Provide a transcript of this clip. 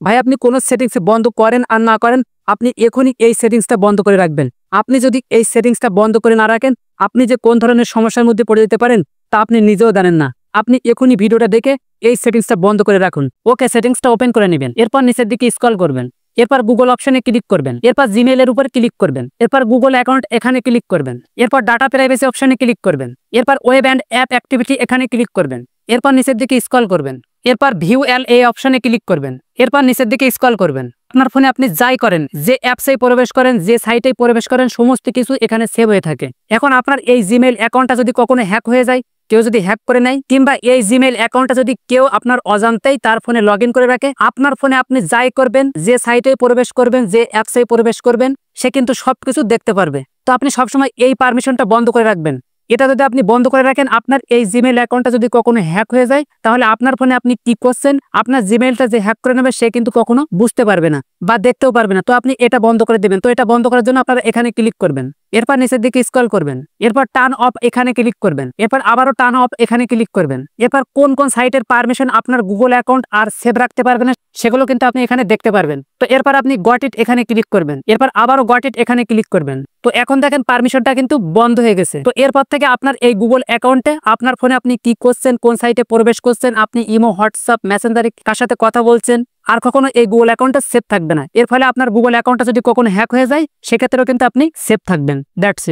ভাই আপনি কোন সেটিংস বন্ধ করেন আর না করেন, আপনি এখনই এই সেটিংসটা বন্ধ করে রাখবেন। আপনি যদি এই সেটিংসটা বন্ধ করে না রাখেন, আপনি যে কোন ধরনের সমস্যার মধ্যে পড়ে যেতে পারেন তা আপনি নিজেও জানেন না। আপনি এখনই ভিডিওটা দেখে এই সেটিংসটা বন্ধ করে রাখুন। ওকে, সেটিংসটা ওপেন করে নেবেন। এরপর নিচের দিকে স্ক্রল করবেন। এরপর গুগল অপশনে ক্লিক করবেন। এরপর জিমেইলের উপর ক্লিক করবেন। এরপর গুগল অ্যাকাউন্ট এখানে ক্লিক করবেন। এরপর ডাটা প্রাইভেসি অপশনে ক্লিক করবেন। এরপর ওয়েব অ্যান্ড অ্যাপ অ্যাক্টিভিটি এখানে ক্লিক করবেন। এরপর নিচের দিকে স্ক্রল করবেন। এরপর ভিউ এল এই অপশনে ক্লিক করবেন। এরপর নিচের দিকে স্ক্রল করবেন। আপনার ফোনে আপনি যাই করেন, যে অ্যাপসে প্রবেশ করেন, যে সাইটে প্রবেশ করেন, সমস্ত কিছু এখানে সেভ হয়ে থাকে। এখন আপনার এই জিমেইল অ্যাকাউন্টটা যদি কখনো হ্যাক হয়ে যায়, কেউ যদি হ্যাক করে নেয়, কিংবা এই জিমেইল অ্যাকাউন্টটা যদি কেউ আপনার অজান্তেই তার ফোনে লগ ইন করে রাখে, আপনার ফোনে আপনি যাই করবেন, যে সাইটে প্রবেশ করবেন, যে অ্যাপসে প্রবেশ করবেন, সে কিন্তু সবকিছু দেখতে পারবে। তো আপনি সবসময় এই পারমিশনটা বন্ধ করে রাখবেন। এটা যদি আপনি বন্ধ করে রাখেন, আপনার এই জিমেইল অ্যাকাউন্টটা যদি কখনো হ্যাক হয়ে যায়, তাহলে আপনার ফোনে আপনি কি করছেন, আপনার জিমেইলটা যে হ্যাক করে নেবে সে কিন্তু কখনো বুঝতে পারবে না বা দেখতেও পারবে না। তো আপনি এটা বন্ধ করে দেবেন। তো এটা বন্ধ করার জন্য আপনারা এখানে ক্লিক করবেন। এরপর নিচের দিকে স্ক্রল করবেন। এরপর টার্ন অফ এখানে ক্লিক করবেন। এরপর আবারও টার্ন অফ এখানে ক্লিক করবেন। এরপর কোন কোন সাইটের পারমিশন আপনার গুগল অ্যাকাউন্ট আর সেভ রাখতে পারবেন না, সেগুলো কিন্তু আপনি এখানে দেখতে পারবেন। তো এরপর আপনি গট ইট এখানে ক্লিক করবেন। এরপর আবারও গট ইট এখানে ক্লিক করবেন। তো এখন দেখেন পারমিশনটা কিন্তু বন্ধ হয়ে গেছে। তো এরপর থেকে আপনার এই গুগল অ্যাকাউন্টে আপনার ফোনে আপনি কি করছেন, কোন সাইটে প্রবেশ করছেন, আপনি ইমো, হোয়াটসঅ্যাপ, মেসেঞ্জারে কার সাথে কথা বলছেন, আর কখনো এই গুগল অ্যাকাউন্টটা সেভ থাকবে না। এর ফলে আপনার গুগল অ্যাকাউন্টটা যদি কখনো হ্যাক হয়ে যায়, সেক্ষেত্রেও কিন্তু আপনি সেভ থাকবেন। That's it.